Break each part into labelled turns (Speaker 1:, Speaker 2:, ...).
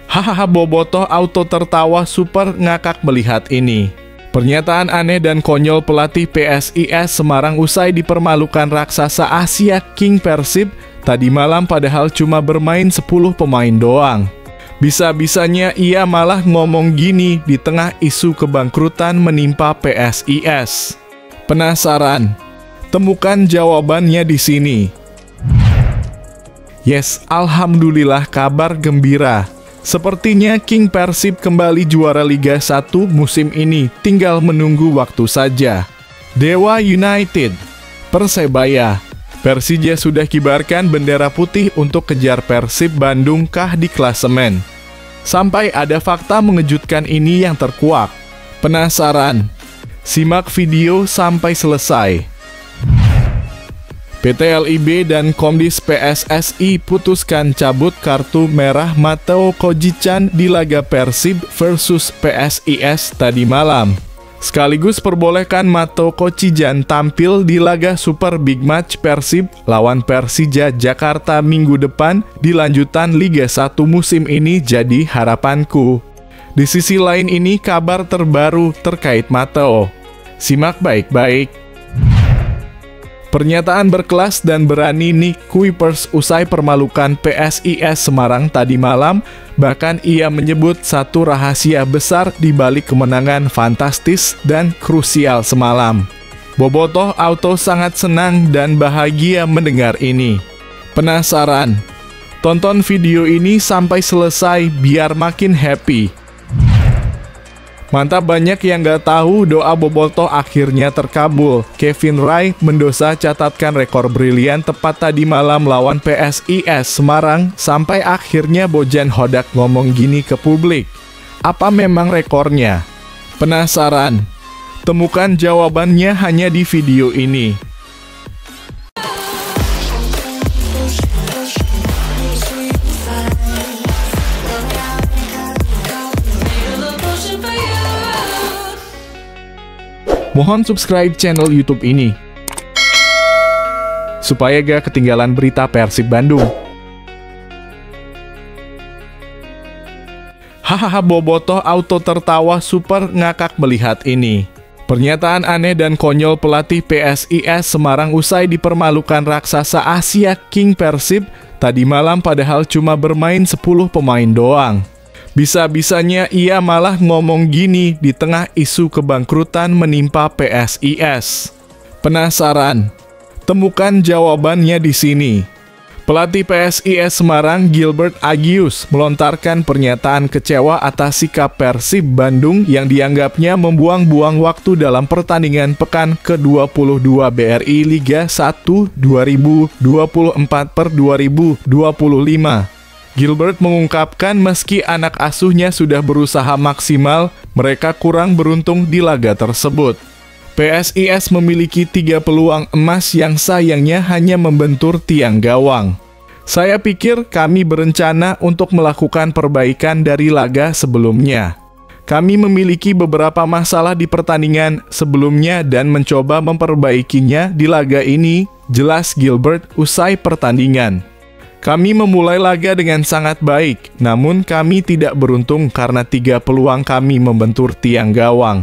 Speaker 1: Hahaha, Bobotoh auto tertawa super ngakak melihat ini. Pernyataan aneh dan konyol pelatih PSIS Semarang usai dipermalukan raksasa Asia King Persib tadi malam padahal cuma bermain 10 pemain doang. Bisa-bisanya ia malah ngomong gini di tengah isu kebangkrutan menimpa PSIS. Penasaran? Temukan jawabannya di sini. Yes, alhamdulillah kabar gembira. Sepertinya King Persib kembali juara Liga 1 musim ini, tinggal menunggu waktu saja. Dewa United, Persebaya, Persija sudah kibarkan bendera putih untuk kejar Persib Bandung kah di klasemen. Sampai ada fakta mengejutkan ini yang terkuak. Penasaran? Simak video sampai selesai. PT LIB dan Komdis PSSI putuskan cabut kartu merah Matteo Kojichan di laga Persib versus PSIS tadi malam. Sekaligus perbolehkan Matteo Kojichan tampil di laga Super Big Match Persib lawan Persija Jakarta minggu depan di lanjutan Liga 1 musim ini jadi harapanku. Di sisi lain ini kabar terbaru terkait Matteo. Simak baik-baik. Pernyataan berkelas dan berani Nick Kuipers usai permalukan PSIS Semarang tadi malam, bahkan ia menyebut satu rahasia besar di balik kemenangan fantastis dan krusial semalam. Bobotoh auto sangat senang dan bahagia mendengar ini. Penasaran? Tonton video ini sampai selesai biar makin happy. Mantap, banyak yang gak tahu doa Bobotoh akhirnya terkabul. Kevin Rai mendosa catatkan rekor brilian tepat tadi malam lawan PSIS Semarang sampai akhirnya Bojan Hodak ngomong gini ke publik. Apa memang rekornya? Penasaran? Temukan jawabannya hanya di video ini. Mohon subscribe channel YouTube ini supaya gak ketinggalan berita Persib Bandung. Hahaha, Bobotoh auto tertawa super ngakak melihat ini. Pernyataan aneh dan konyol pelatih PSIS Semarang usai dipermalukan raksasa Asia King Persib tadi malam padahal cuma bermain 10 pemain doang. Bisa-bisanya ia malah ngomong gini di tengah isu kebangkrutan menimpa PSIS. Penasaran? Temukan jawabannya di sini. Pelatih PSIS Semarang Gilbert Agius melontarkan pernyataan kecewa atas sikap Persib Bandung yang dianggapnya membuang-buang waktu dalam pertandingan pekan ke-22 BRI Liga 1 2024/2025. Gilbert mengungkapkan meski anak asuhnya sudah berusaha maksimal, mereka kurang beruntung di laga tersebut. PSIS memiliki 3 peluang emas yang sayangnya hanya membentur tiang gawang. Saya pikir kami berencana untuk melakukan perbaikan dari laga sebelumnya. Kami memiliki beberapa masalah di pertandingan sebelumnya dan mencoba memperbaikinya di laga ini, jelas Gilbert usai pertandingan. Kami memulai laga dengan sangat baik, namun kami tidak beruntung karena 3 peluang kami membentur tiang gawang.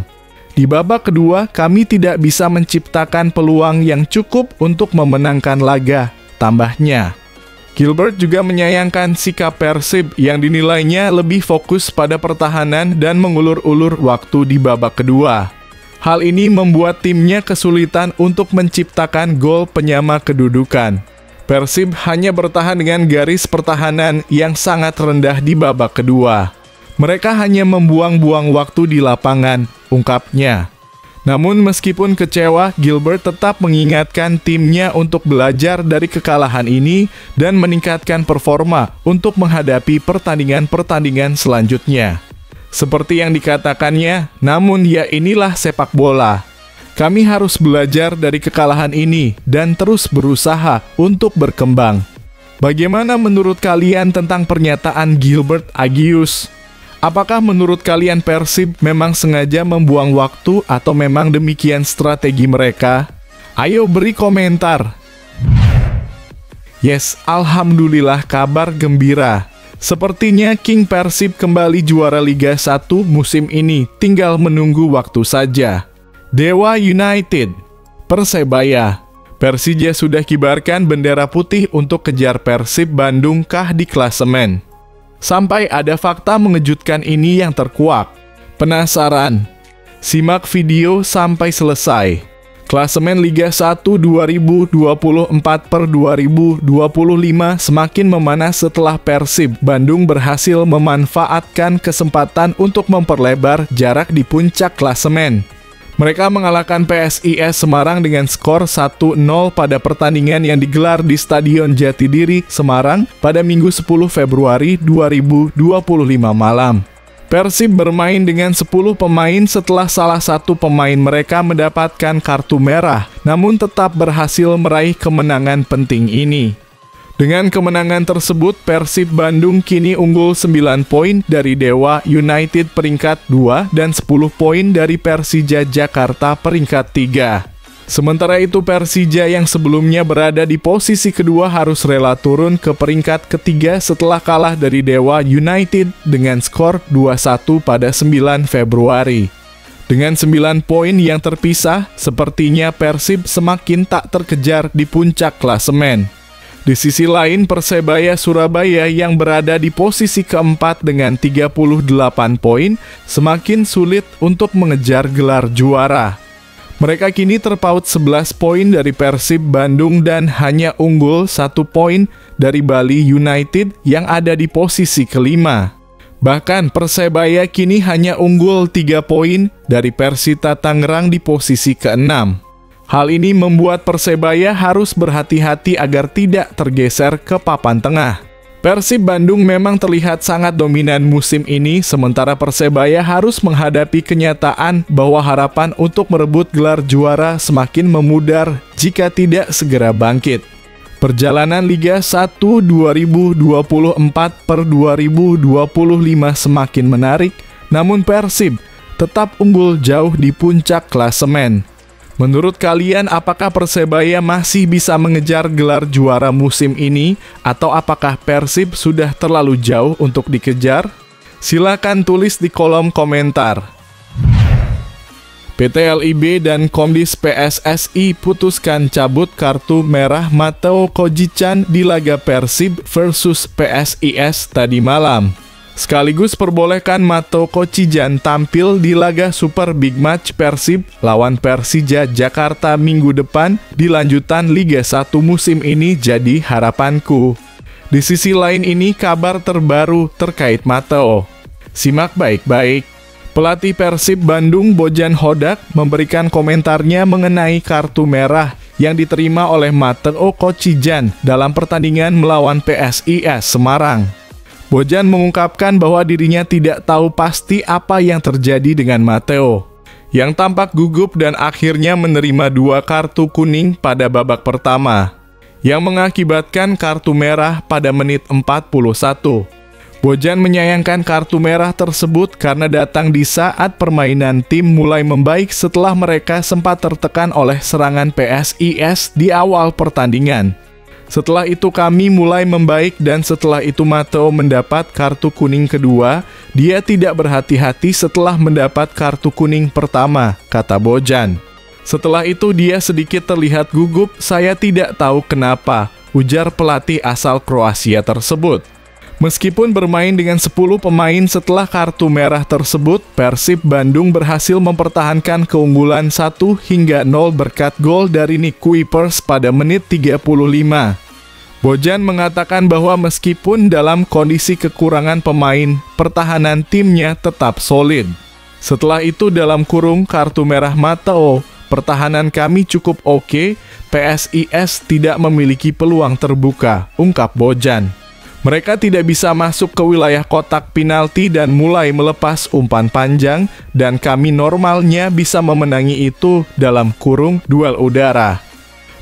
Speaker 1: Di babak kedua, kami tidak bisa menciptakan peluang yang cukup untuk memenangkan laga, tambahnya. Gilbert juga menyayangkan sikap Persib yang dinilainya lebih fokus pada pertahanan dan mengulur-ulur waktu di babak kedua. Hal ini membuat timnya kesulitan untuk menciptakan gol penyama kedudukan. Persib hanya bertahan dengan garis pertahanan yang sangat rendah di babak kedua. Mereka hanya membuang-buang waktu di lapangan, ungkapnya. Namun meskipun kecewa, Gilbert tetap mengingatkan timnya untuk belajar dari kekalahan ini dan meningkatkan performa untuk menghadapi pertandingan-pertandingan selanjutnya. Seperti yang dikatakannya, namun ya inilah sepak bola. Kami harus belajar dari kekalahan ini dan terus berusaha untuk berkembang. Bagaimana menurut kalian tentang pernyataan Gilbert Agius? Apakah menurut kalian Persib memang sengaja membuang waktu atau memang demikian strategi mereka? Ayo beri komentar. Yes, alhamdulillah kabar gembira. Sepertinya King Persib kembali juara Liga 1 musim ini, tinggal menunggu waktu saja. Dewa United, Persebaya. Persija sudah kibarkan bendera putih untuk kejar Persib Bandung kah di klasemen. Sampai ada fakta mengejutkan ini yang terkuak. Penasaran? Simak video sampai selesai. Klasemen Liga 1 2024 per 2025 semakin memanas setelah Persib Bandung berhasil memanfaatkan kesempatan untuk memperlebar jarak di puncak klasemen. Mereka mengalahkan PSIS Semarang dengan skor 1-0 pada pertandingan yang digelar di Stadion Jatidiri, Semarang pada Minggu 10 Februari 2025 malam. Persib bermain dengan 10 pemain setelah salah satu pemain mereka mendapatkan kartu merah, namun tetap berhasil meraih kemenangan penting ini. Dengan kemenangan tersebut, Persib Bandung kini unggul 9 poin dari Dewa United peringkat 2 dan 10 poin dari Persija Jakarta peringkat 3. Sementara itu Persija yang sebelumnya berada di posisi kedua harus rela turun ke peringkat ketiga setelah kalah dari Dewa United dengan skor 2-1 pada 9 Februari. Dengan 9 poin yang terpisah, sepertinya Persib semakin tak terkejar di puncak klasemen. Di sisi lain, Persebaya Surabaya yang berada di posisi keempat dengan 38 poin semakin sulit untuk mengejar gelar juara. Mereka kini terpaut 11 poin dari Persib Bandung dan hanya unggul 1 poin dari Bali United yang ada di posisi kelima. Bahkan Persebaya kini hanya unggul 3 poin dari Persita Tangerang di posisi keenam. Hal ini membuat Persebaya harus berhati-hati agar tidak tergeser ke papan tengah. Persib Bandung memang terlihat sangat dominan musim ini, sementara Persebaya harus menghadapi kenyataan bahwa harapan untuk merebut gelar juara semakin memudar jika tidak segera bangkit. Perjalanan Liga 1 2024 per 2025 semakin menarik, namun Persib tetap unggul jauh di puncak klasemen. Menurut kalian, apakah Persebaya masih bisa mengejar gelar juara musim ini, atau apakah Persib sudah terlalu jauh untuk dikejar? Silakan tulis di kolom komentar. PT LIB dan Komdis PSSI putuskan cabut kartu merah Matteo Kojichan di laga Persib versus PSIS tadi malam. Sekaligus perbolehkan Matteo Kojichan tampil di laga Super Big Match Persib lawan Persija Jakarta minggu depan di lanjutan Liga 1 musim ini jadi harapanku. Di sisi lain ini kabar terbaru terkait Matteo. Simak baik-baik. Pelatih Persib Bandung Bojan Hodak memberikan komentarnya mengenai kartu merah yang diterima oleh Matteo Kojichan dalam pertandingan melawan PSIS Semarang. Bojan mengungkapkan bahwa dirinya tidak tahu pasti apa yang terjadi dengan Matteo, yang tampak gugup dan akhirnya menerima 2 kartu kuning pada babak pertama, yang mengakibatkan kartu merah pada menit 41. Bojan menyayangkan kartu merah tersebut karena datang di saat permainan tim mulai membaik setelah mereka sempat tertekan oleh serangan PSIS di awal pertandingan. Setelah itu kami mulai membaik dan setelah itu Matteo mendapat kartu kuning kedua. Dia tidak berhati-hati setelah mendapat kartu kuning pertama, kata Bojan. Setelah itu dia sedikit terlihat gugup, saya tidak tahu kenapa, ujar pelatih asal Kroasia tersebut. Meskipun bermain dengan 10 pemain setelah kartu merah tersebut, Persib Bandung berhasil mempertahankan keunggulan 1-0 berkat gol dari Nick Kuipers pada menit 35. Bojan mengatakan bahwa meskipun dalam kondisi kekurangan pemain, pertahanan timnya tetap solid. Setelah itu dalam kurung kartu merah Matteo, pertahanan kami cukup oke, PSIS tidak memiliki peluang terbuka, ungkap Bojan. Mereka tidak bisa masuk ke wilayah kotak penalti dan mulai melepas umpan panjang, dan kami normalnya bisa memenangi itu dalam kurung duel udara.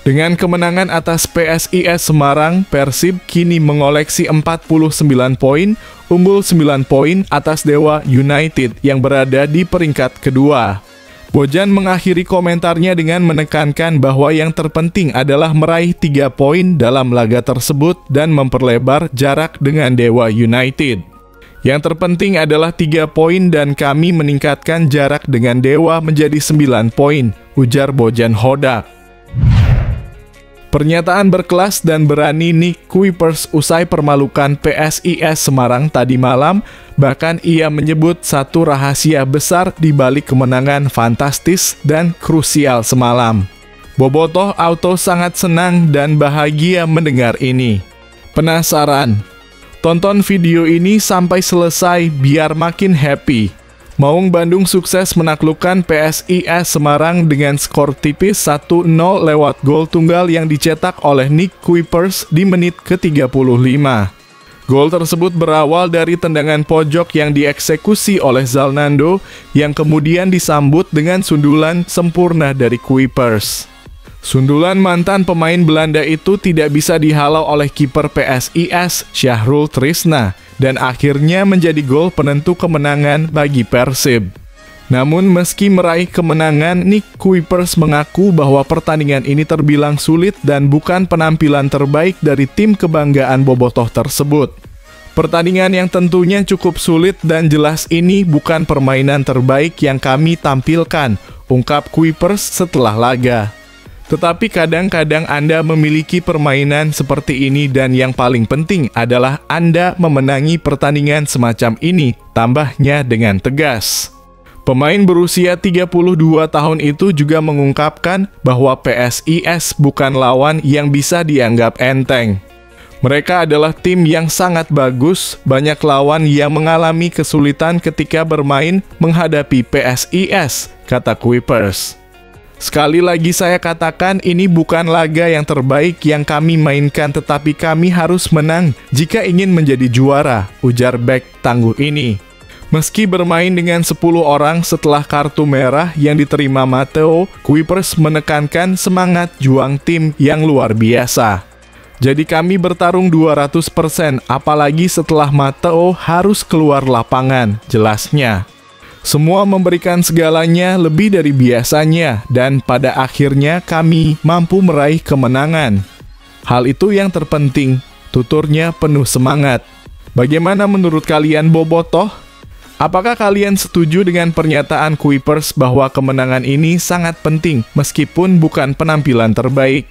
Speaker 1: Dengan kemenangan atas PSIS Semarang, Persib kini mengoleksi 49 poin, unggul 9 poin atas Dewa United yang berada di peringkat kedua. Bojan mengakhiri komentarnya dengan menekankan bahwa yang terpenting adalah meraih 3 poin dalam laga tersebut dan memperlebar jarak dengan Dewa United. Yang terpenting adalah 3 poin dan kami meningkatkan jarak dengan Dewa menjadi 9 poin, ujar Bojan Hodak. Pernyataan berkelas dan berani Nick Kuipers usai permalukan PSIS Semarang tadi malam, bahkan ia menyebut satu rahasia besar di balik kemenangan fantastis dan krusial semalam. Bobotoh Auto sangat senang dan bahagia mendengar ini. Penasaran? Tonton video ini sampai selesai biar makin happy. Maung Bandung sukses menaklukkan PSIS Semarang dengan skor tipis 1-0 lewat gol tunggal yang dicetak oleh Nick Kuipers di menit ke-35. Gol tersebut berawal dari tendangan pojok yang dieksekusi oleh Zalnando yang kemudian disambut dengan sundulan sempurna dari Kuipers. Sundulan mantan pemain Belanda itu tidak bisa dihalau oleh kiper PSIS Syahrul Trisna dan akhirnya menjadi gol penentu kemenangan bagi Persib. Namun meski meraih kemenangan, Nick Kuipers mengaku bahwa pertandingan ini terbilang sulit dan bukan penampilan terbaik dari tim kebanggaan bobotoh tersebut. Pertandingan yang tentunya cukup sulit dan jelas ini bukan permainan terbaik yang kami tampilkan, ungkap Kuipers setelah laga. Tetapi kadang-kadang Anda memiliki permainan seperti ini dan yang paling penting adalah Anda memenangi pertandingan semacam ini, tambahnya dengan tegas. Pemain berusia 32 tahun itu juga mengungkapkan bahwa PSIS bukan lawan yang bisa dianggap enteng. Mereka adalah tim yang sangat bagus, banyak lawan yang mengalami kesulitan ketika bermain menghadapi PSIS, kata Kuipers. Sekali lagi saya katakan ini bukan laga yang terbaik yang kami mainkan tetapi kami harus menang jika ingin menjadi juara, ujar bek tangguh ini. Meski bermain dengan 10 orang setelah kartu merah yang diterima Matteo, Kuipers menekankan semangat juang tim yang luar biasa. Jadi kami bertarung 200%, apalagi setelah Matteo harus keluar lapangan, jelasnya. Semua memberikan segalanya lebih dari biasanya, dan pada akhirnya kami mampu meraih kemenangan. Hal itu yang terpenting, tuturnya penuh semangat. Bagaimana menurut kalian bobotoh? Apakah kalian setuju dengan pernyataan Kuipers bahwa kemenangan ini sangat penting meskipun bukan penampilan terbaik?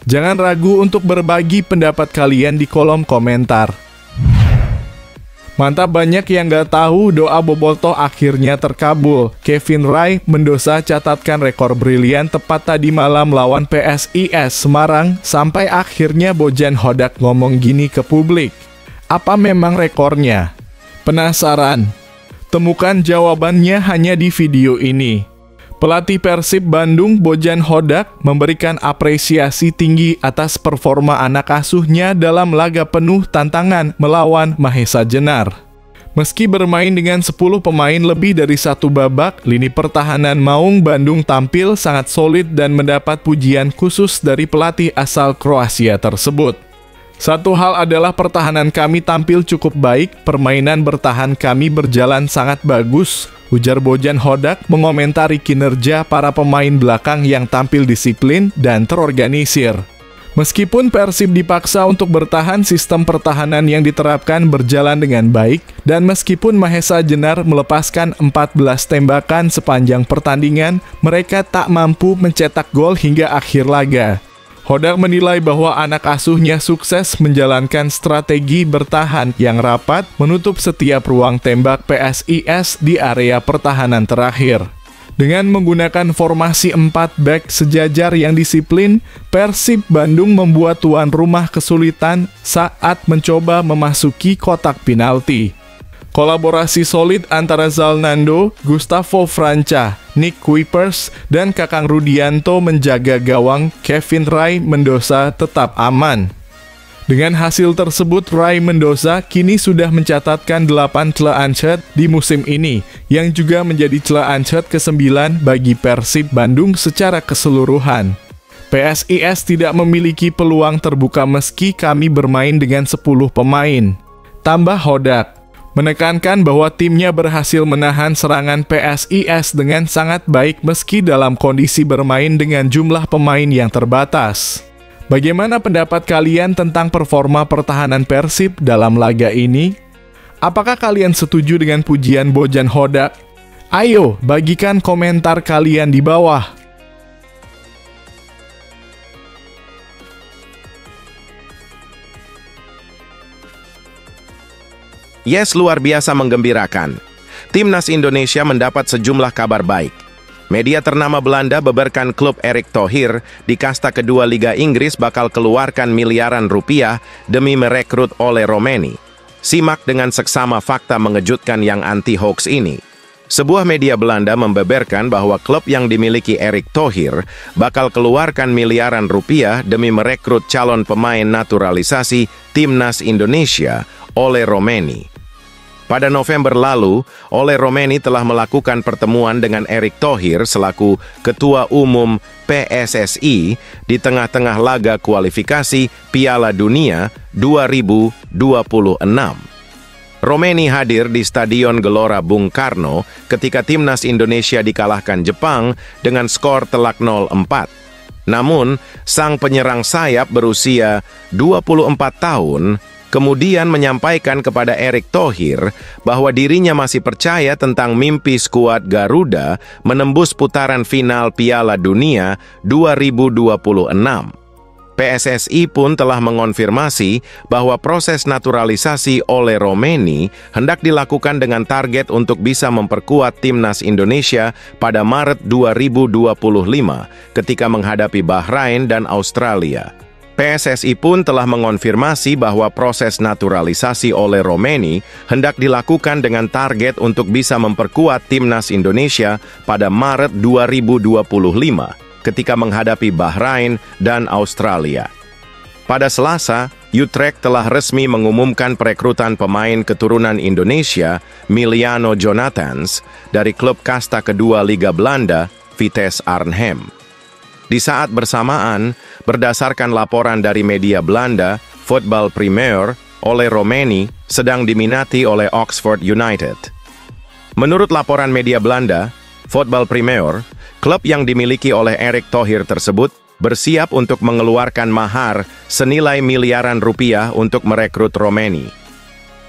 Speaker 1: Jangan ragu untuk berbagi pendapat kalian di kolom komentar. Mantap, banyak yang gak tahu doa bobotoh akhirnya terkabul. Kevin Rai Mendoza catatkan rekor brilian tepat tadi malam lawan PSIS Semarang sampai akhirnya Bojan Hodak ngomong gini ke publik. Apa memang rekornya? Penasaran? Temukan jawabannya hanya di video ini. Pelatih Persib Bandung Bojan Hodak memberikan apresiasi tinggi atas performa anak asuhnya dalam laga penuh tantangan melawan Mahesa Jenar. Meski bermain dengan 10 pemain lebih dari satu babak, lini pertahanan Maung Bandung tampil sangat solid dan mendapat pujian khusus dari pelatih asal Kroasia tersebut. Satu hal adalah pertahanan kami tampil cukup baik, permainan bertahan kami berjalan sangat bagus, ujar Bojan Hodak mengomentari kinerja para pemain belakang yang tampil disiplin dan terorganisir. Meskipun Persib dipaksa untuk bertahan, sistem pertahanan yang diterapkan berjalan dengan baik, dan meskipun Mahesa Jenar melepaskan 14 tembakan sepanjang pertandingan, mereka tak mampu mencetak gol hingga akhir laga. Hodak menilai bahwa anak asuhnya sukses menjalankan strategi bertahan yang rapat menutup setiap ruang tembak PSIS di area pertahanan terakhir. Dengan menggunakan formasi 4 back sejajar yang disiplin, Persib Bandung membuat tuan rumah kesulitan saat mencoba memasuki kotak penalti. Kolaborasi solid antara Zalnando, Gustavo Franca, Nick Kuipers, dan Kakang Rudianto menjaga gawang Kevin Rai Mendoza tetap aman. Dengan hasil tersebut, Rai Mendoza kini sudah mencatatkan 8 celaan shot di musim ini, yang juga menjadi celaan shot ke-9 bagi Persib Bandung secara keseluruhan. PSIS tidak memiliki peluang terbuka meski kami bermain dengan 10 pemain. Tambah Hodak. menekankan bahwa timnya berhasil menahan serangan PSIS dengan sangat baik meski dalam kondisi bermain dengan jumlah pemain yang terbatas. Bagaimana pendapat kalian tentang performa pertahanan Persib dalam laga ini? Apakah kalian setuju dengan pujian Bojan Hodak? Ayo, bagikan komentar kalian di bawah.
Speaker 2: Yes, luar biasa menggembirakan. Timnas Indonesia mendapat sejumlah kabar baik. Media ternama Belanda beberkan klub Erick Thohir di kasta kedua Liga Inggris bakal keluarkan miliaran rupiah demi merekrut Ole Roemeny. Simak dengan seksama fakta mengejutkan yang anti-hoax ini. Sebuah media Belanda membeberkan bahwa klub yang dimiliki Erick Thohir bakal keluarkan miliaran rupiah demi merekrut calon pemain naturalisasi Timnas Indonesia, Ole Roemeny. Pada November lalu, Ole Roemeny telah melakukan pertemuan dengan Erick Thohir selaku Ketua Umum PSSI di tengah-tengah laga kualifikasi Piala Dunia 2026. Roemeny hadir di Stadion Gelora Bung Karno ketika Timnas Indonesia dikalahkan Jepang dengan skor telak 0-4. Namun, sang penyerang sayap berusia 24 tahun kemudian menyampaikan kepada Erick Thohir bahwa dirinya masih percaya tentang mimpi skuad Garuda menembus putaran final Piala Dunia 2026. PSSI pun telah mengonfirmasi bahwa proses naturalisasi Ole Roemeny hendak dilakukan dengan target untuk bisa memperkuat Timnas Indonesia pada Maret 2025 ketika menghadapi Bahrain dan Australia. PSSI pun telah mengonfirmasi bahwa proses naturalisasi Ole Roemeny hendak dilakukan dengan target untuk bisa memperkuat Timnas Indonesia pada Maret 2025 ketika menghadapi Bahrain dan Australia. Pada Selasa, Utrecht telah resmi mengumumkan perekrutan pemain keturunan Indonesia, Miliano Jonathans, dari klub kasta kedua Liga Belanda, Vitesse Arnhem. Di saat bersamaan, berdasarkan laporan dari media Belanda, Voetbal Premier, Ole Roemeny sedang diminati oleh Oxford United. Menurut laporan media Belanda, Voetbal Premier, klub yang dimiliki oleh Erick Thohir tersebut bersiap untuk mengeluarkan mahar senilai miliaran rupiah untuk merekrut Roemeny.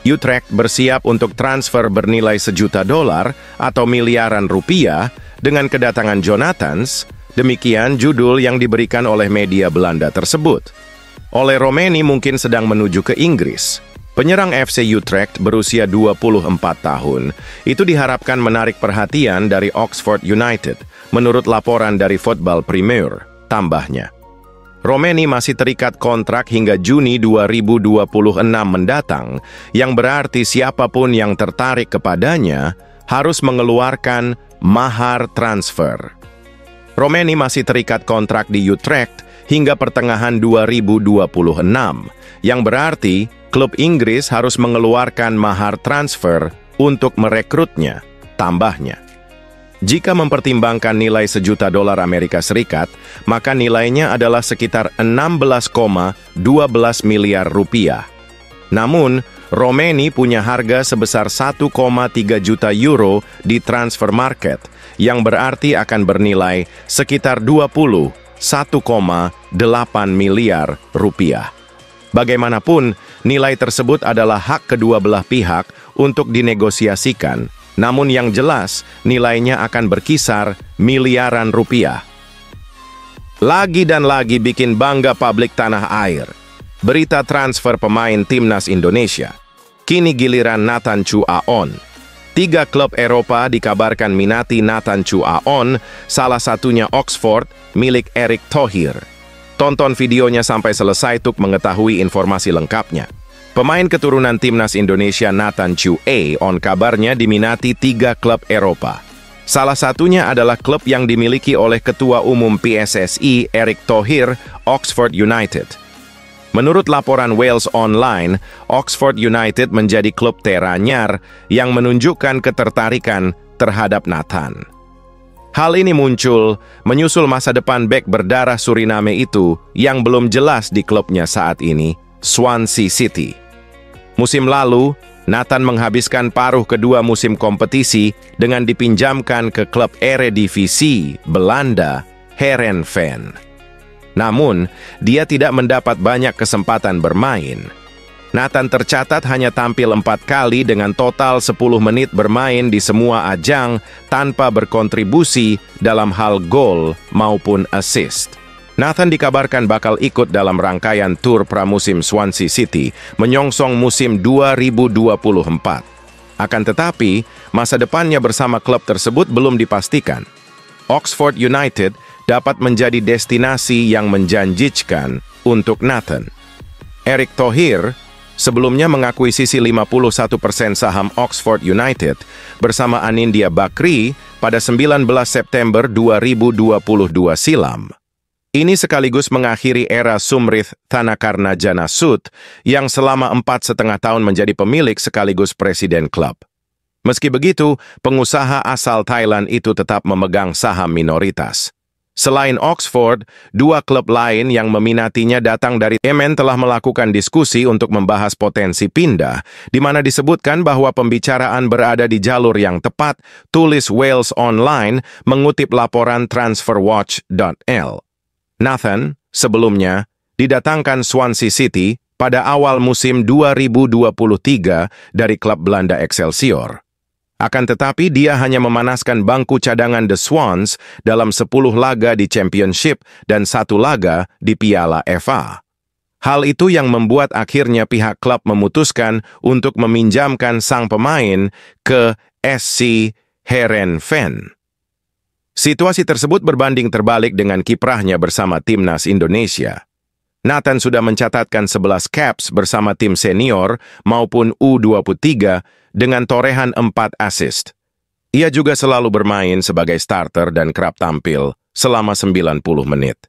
Speaker 2: Utrecht bersiap untuk transfer bernilai $1 juta atau miliaran rupiah dengan kedatangan Jonathans. Demikian judul yang diberikan oleh media Belanda tersebut. Ole Roemeny mungkin sedang menuju ke Inggris. Penyerang FC Utrecht berusia 24 tahun, itu diharapkan menarik perhatian dari Oxford United, menurut laporan dari Voetbal Premier, tambahnya. Roemeny masih terikat kontrak hingga Juni 2026 mendatang, yang berarti siapapun yang tertarik kepadanya harus mengeluarkan mahar transfer. Roemeny masih terikat kontrak di Utrecht hingga pertengahan 2026, yang berarti klub Inggris harus mengeluarkan mahar transfer untuk merekrutnya, tambahnya. Jika mempertimbangkan nilai $1 juta Amerika Serikat, maka nilainya adalah sekitar 16,12 miliar rupiah. Namun, Roemeny punya harga sebesar 1,3 juta euro di transfer market, yang berarti akan bernilai sekitar 21,8 miliar rupiah. Bagaimanapun, nilai tersebut adalah hak kedua belah pihak untuk dinegosiasikan, namun yang jelas nilainya akan berkisar miliaran rupiah. Lagi dan lagi bikin bangga publik tanah air. Berita transfer pemain Timnas Indonesia. Kini giliran Nathan Chu Aon. 3 klub Eropa dikabarkan minati Nathan Chu Aon, salah satunya Oxford, milik Erick Thohir. Tonton videonya sampai selesai untuk mengetahui informasi lengkapnya. Pemain keturunan Timnas Indonesia Nathan Chu Aon kabarnya diminati 3 klub Eropa. Salah satunya adalah klub yang dimiliki oleh Ketua Umum PSSI Erick Thohir, Oxford United. Menurut laporan Wales Online, Oxford United menjadi klub teranyar yang menunjukkan ketertarikan terhadap Nathan. Hal ini muncul menyusul masa depan bek berdarah Suriname itu yang belum jelas di klubnya saat ini, Swansea City. Musim lalu, Nathan menghabiskan paruh kedua musim kompetisi dengan dipinjamkan ke klub Eredivisie Belanda, Heerenveen. Namun, dia tidak mendapat banyak kesempatan bermain. Nathan tercatat hanya tampil 4 kali dengan total 10 menit bermain di semua ajang tanpa berkontribusi dalam hal gol maupun assist. Nathan dikabarkan bakal ikut dalam rangkaian tur pramusim Swansea City menyongsong musim 2024. Akan tetapi, masa depannya bersama klub tersebut belum dipastikan. Oxford United dapat menjadi destinasi yang menjanjikan untuk Nathan. Erick Thohir sebelumnya mengakuisisi 51% saham Oxford United bersama Anindya Bakri pada 19 September 2022 silam. Ini sekaligus mengakhiri era Sumrith Thanakarnajanasut yang selama 4,5 tahun menjadi pemilik sekaligus presiden klub. Meski begitu, pengusaha asal Thailand itu tetap memegang saham minoritas. Selain Oxford, 2 klub lain yang meminatinya datang dari Yemen telah melakukan diskusi untuk membahas potensi pindah, di mana disebutkan bahwa pembicaraan berada di jalur yang tepat, tulis Wales Online mengutip laporan transferwatch.l. Nathan, sebelumnya, didatangkan Swansea City pada awal musim 2023 dari klub Belanda Excelsior. Akan tetapi dia hanya memanaskan bangku cadangan The Swans dalam 10 laga di Championship dan 1 laga di Piala FA. Hal itu yang membuat akhirnya pihak klub memutuskan untuk meminjamkan sang pemain ke SC Heerenveen. Situasi tersebut berbanding terbalik dengan kiprahnya bersama timnas Indonesia. Nathan sudah mencatatkan 11 caps bersama tim senior maupun U23 dengan torehan 4 assist. Ia juga selalu bermain sebagai starter dan kerap tampil selama 90 menit.